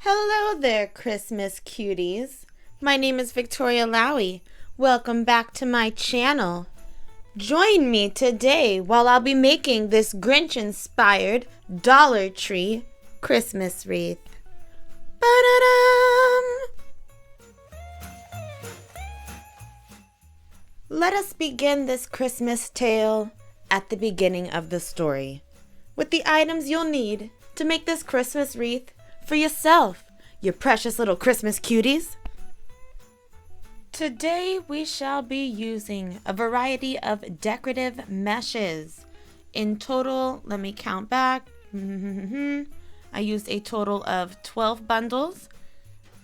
Hello there, Christmas cuties. My name is Victoria Lowy. Welcome back to my channel. Join me today while I'll be making this Grinch-inspired Dollar Tree Christmas wreath. Ba-da-dum! Let us begin this Christmas tale at the beginning of the story with the items you'll need to make this Christmas wreath for yourself, you precious little Christmas cuties. Today we shall be using a variety of decorative meshes. In total, let me count back. I used a total of 12 bundles.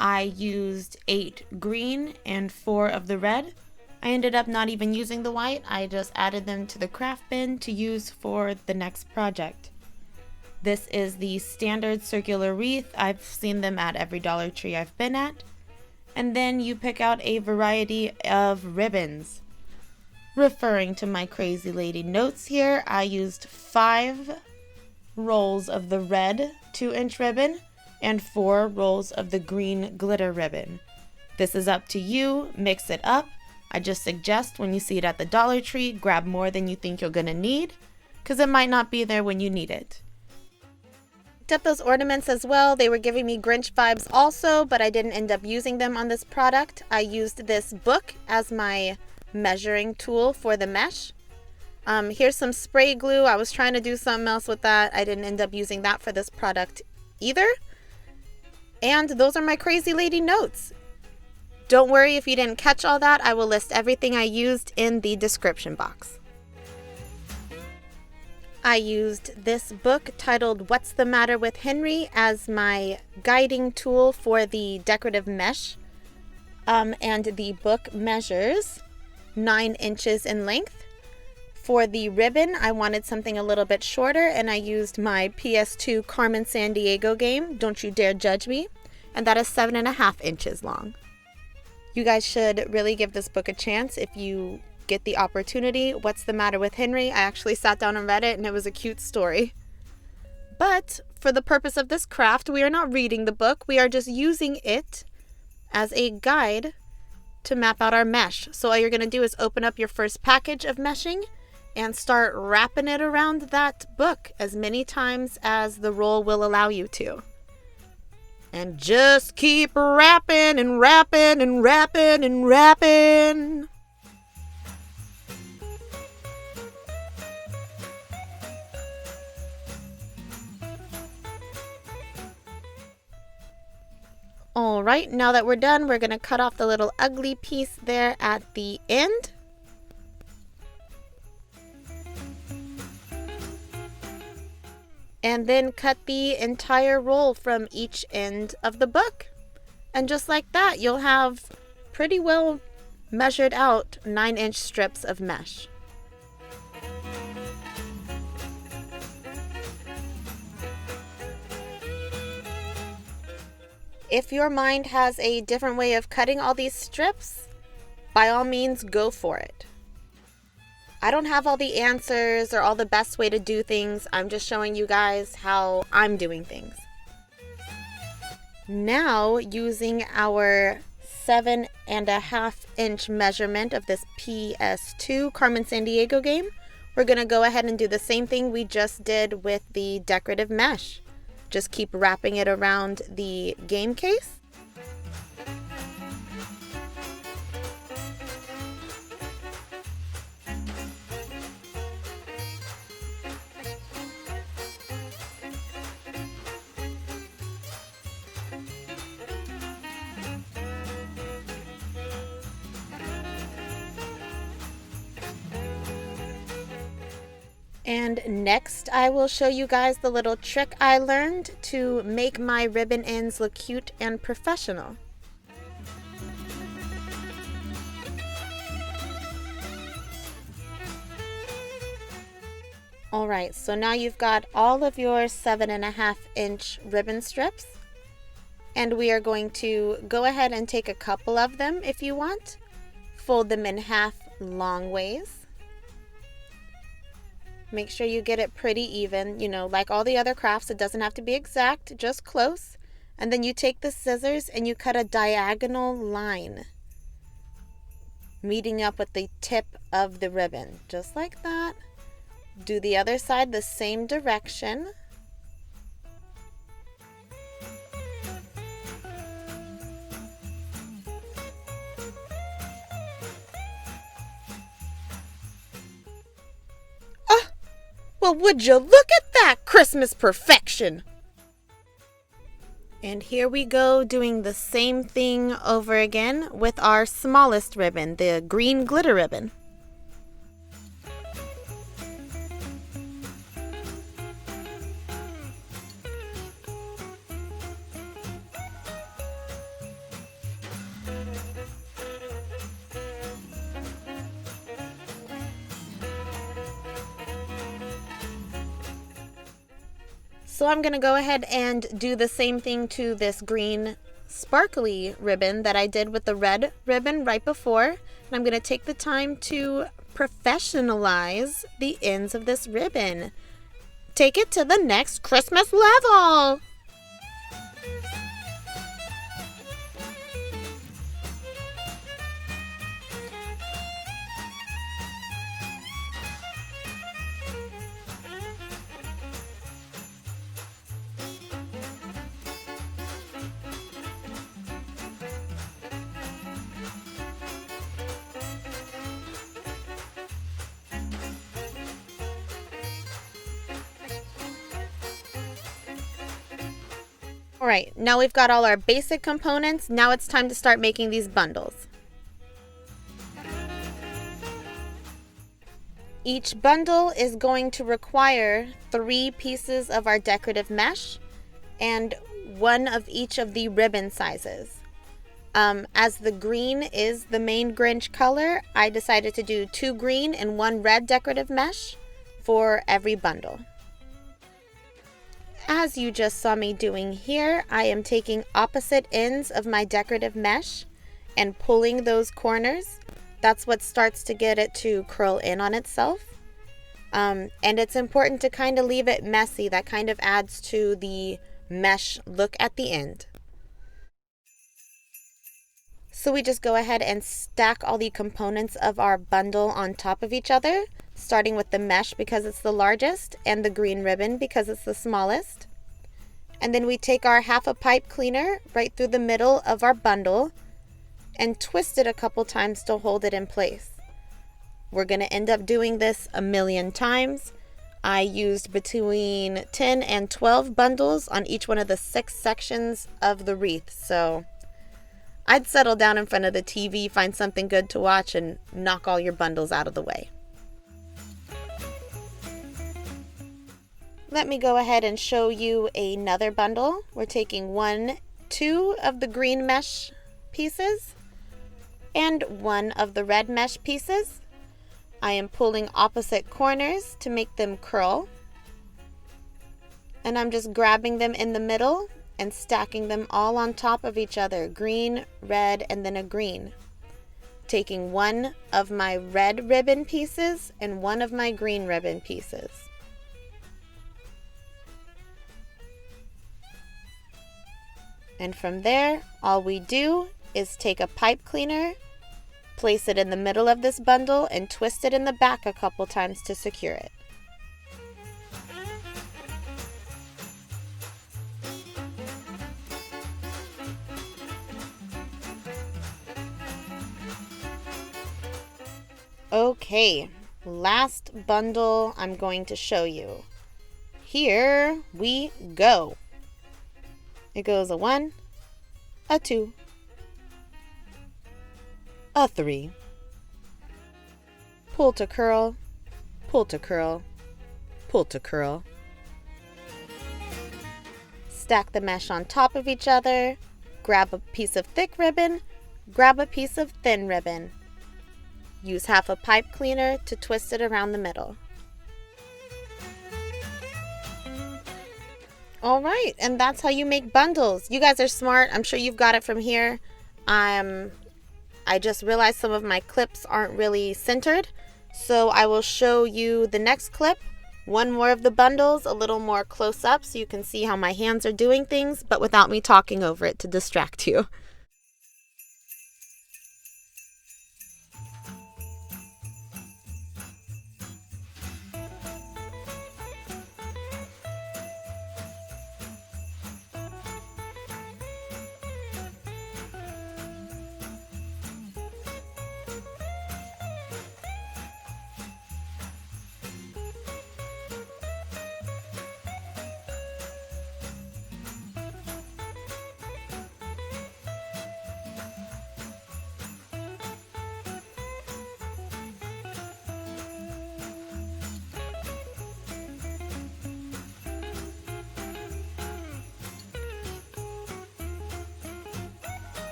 I used 8 green and 4 of the red. I ended up not even using the white. I just added them to the craft bin to use for the next project. This is the standard circular wreath. I've seen them at every Dollar Tree I've been at. And then you pick out a variety of ribbons. Referring to my crazy lady notes here, I used 5 rolls of the red 2-inch ribbon and 4 rolls of the green glitter ribbon. This is up to you. Mix it up. I just suggest when you see it at the Dollar Tree, grab more than you think you're gonna need, because it might not be there when you need it. Up those ornaments as well. They were giving me Grinch vibes also, but I didn't end up using them on this product. I used this book as my measuring tool for the mesh. Here's some spray glue. I was trying to do something else with that. I didn't end up using that for this product either. And those are my crazy lady notes. Don't worry if you didn't catch all that. I will list everything I used in the description box. I used this book titled What's the Matter with Henry as my guiding tool for the decorative mesh. And the book measures 9 inches in length. For the ribbon, I wanted something a little bit shorter, and I used my PS2 Carmen Sandiego game, Don't You Dare Judge Me, and that is 7.5 inches long. You guys should really give this book a chance if you get the opportunity. What's the Matter with Henry? I actually sat down and read it, and it was a cute story. But for the purpose of this craft, we are not reading the book. We are just using it as a guide to map out our mesh. So all you're going to do is open up your first package of meshing and start wrapping it around that book as many times as the roll will allow you to. And just keep wrapping and wrapping and wrapping and wrapping. Alright, now that we're done, we're going to cut off the little ugly piece there at the end. And then cut the entire roll from each end of the book. And just like that, you'll have pretty well measured out 9-inch strips of mesh. If your mind has a different way of cutting all these strips, by all means, go for it. I don't have all the answers or all the best way to do things. I'm just showing you guys how I'm doing things. Now, using our 7.5-inch measurement of this PS2 Carmen Sandiego game, we're going to go ahead and do the same thing we just did with the decorative mesh. Just keep wrapping it around the game case. And next, I will show you guys the little trick I learned to make my ribbon ends look cute and professional. Alright, so now you've got all of your 7.5-inch ribbon strips. And we are going to go ahead and take a couple of them if you want. Fold them in half long ways. Make sure you get it pretty even, like all the other crafts. It doesn't have to be exact, just close. And then you take the scissors and you cut a diagonal line, meeting up with the tip of the ribbon, just like that. Do the other side the same direction. Ah, well, would you look at that Christmas perfection? And here we go, doing the same thing over again with our smallest ribbon, the green glitter ribbon. So I'm going to go ahead and do the same thing to this green sparkly ribbon that I did with the red ribbon right before. And I'm going to take the time to professionalize the ends of this ribbon. Take it to the next Christmas level. Alright, now we've got all our basic components. Now it's time to start making these bundles. Each bundle is going to require 3 pieces of our decorative mesh and 1 of each of the ribbon sizes. As the green is the main Grinch color, I decided to do 2 green and 1 red decorative mesh for every bundle. As you just saw me doing here, I am taking opposite ends of my decorative mesh and pulling those corners. That's what starts to get it to curl in on itself. And it's important to kind of leave it messy. That kind of adds to the mesh look at the end. So we just go ahead and stack all the components of our bundle on top of each other, starting with the mesh because it's the largest and the green ribbon because it's the smallest. And then we take our half a pipe cleaner right through the middle of our bundle and twist it a couple times to hold it in place. We're going to end up doing this a million times. I used between 10 and 12 bundles on each one of the 6 sections of the wreath, so I'd settle down in front of the TV, find something good to watch, and knock all your bundles out of the way. Let me go ahead and show you another bundle. We're taking 2 of the green mesh pieces and 1 of the red mesh pieces. I am pulling opposite corners to make them curl. And I'm just grabbing them in the middle and stacking them all on top of each other, green, red, and then a green. Taking 1 of my red ribbon pieces and 1 of my green ribbon pieces. And from there, all we do is take a pipe cleaner, place it in the middle of this bundle, and twist it in the back a couple times to secure it. Okay, last bundle I'm going to show you. Here we go. It goes a 1, a 2, a 3, pull to curl, pull to curl, pull to curl. Stack the mesh on top of each other, grab a piece of thick ribbon, grab a piece of thin ribbon. Use half a pipe cleaner to twist it around the middle. All right, and that's how you make bundles. You guys are smart. I'm sure you've got it from here. I just realized some of my clips aren't really centered, so I will show you the next clip One more of the bundles, a little more close up so you can see how my hands are doing things, but without me talking over it to distract you.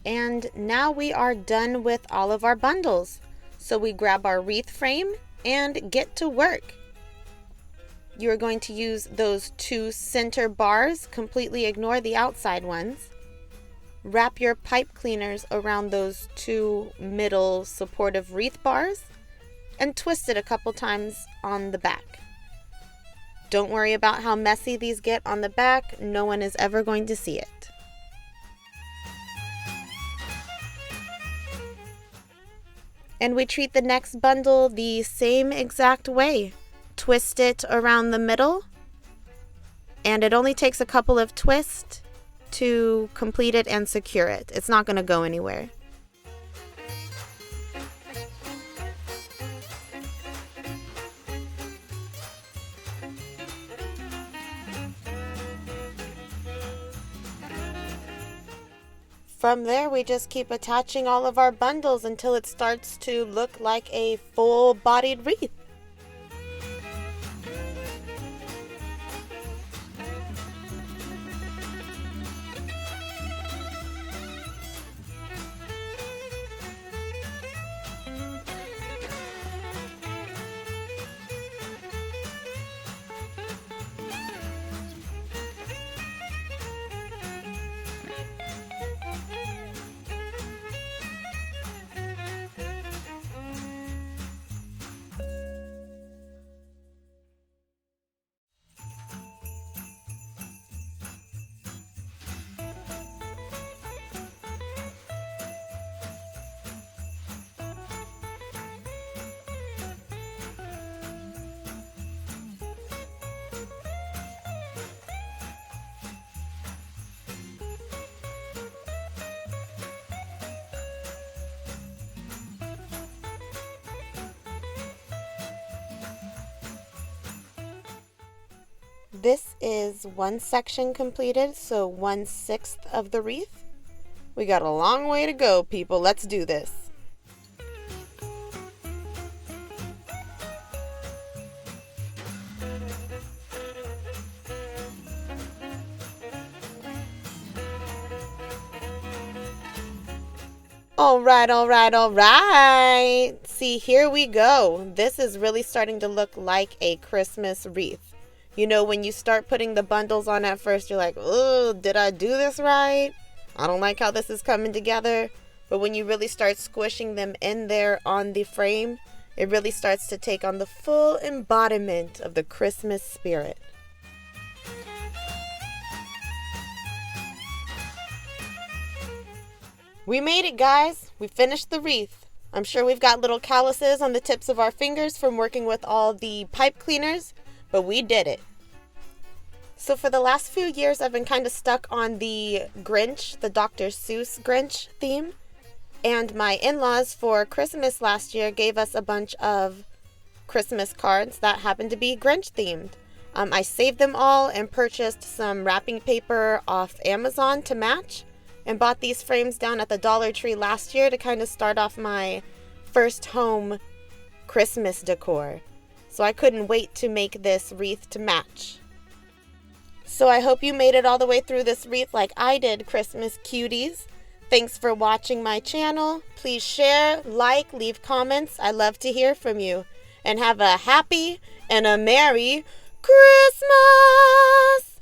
And now we are done with all of our bundles. So we grab our wreath frame and get to work. You're going to use those 2 center bars, completely ignore the outside ones. Wrap your pipe cleaners around those 2 middle supportive wreath bars and twist it a couple times on the back. Don't worry about how messy these get on the back. No one is ever going to see it. And we treat the next bundle the same exact way. Twist it around the middle, and it only takes a couple of twists to complete it and secure it. It's not going to go anywhere. From there, we just keep attaching all of our bundles until it starts to look like a full-bodied wreath. This is one section completed, so 1/6 of the wreath. We got a long way to go, people. Let's do this. All right. See, here we go. This is really starting to look like a Christmas wreath. You know, when you start putting the bundles on at first, you're like, oh, did I do this right? I don't like how this is coming together. But when you really start squishing them in there on the frame, it really starts to take on the full embodiment of the Christmas spirit. We made it, guys. We finished the wreath. I'm sure we've got little calluses on the tips of our fingers from working with all the pipe cleaners, but we did it. So for the last few years, I've been kind of stuck on the Grinch, the Dr. Seuss Grinch theme. And my in-laws for Christmas last year gave us a bunch of Christmas cards that happened to be Grinch themed. I saved them all and purchased some wrapping paper off Amazon to match, and bought these frames down at the Dollar Tree last year to kind of start off my first home Christmas decor. So I couldn't wait to make this wreath to match. So I hope you made it all the way through this wreath like I did, Christmas cuties. Thanks for watching my channel. Please share, like, leave comments. I love to hear from you. And have a happy and a Merry Christmas!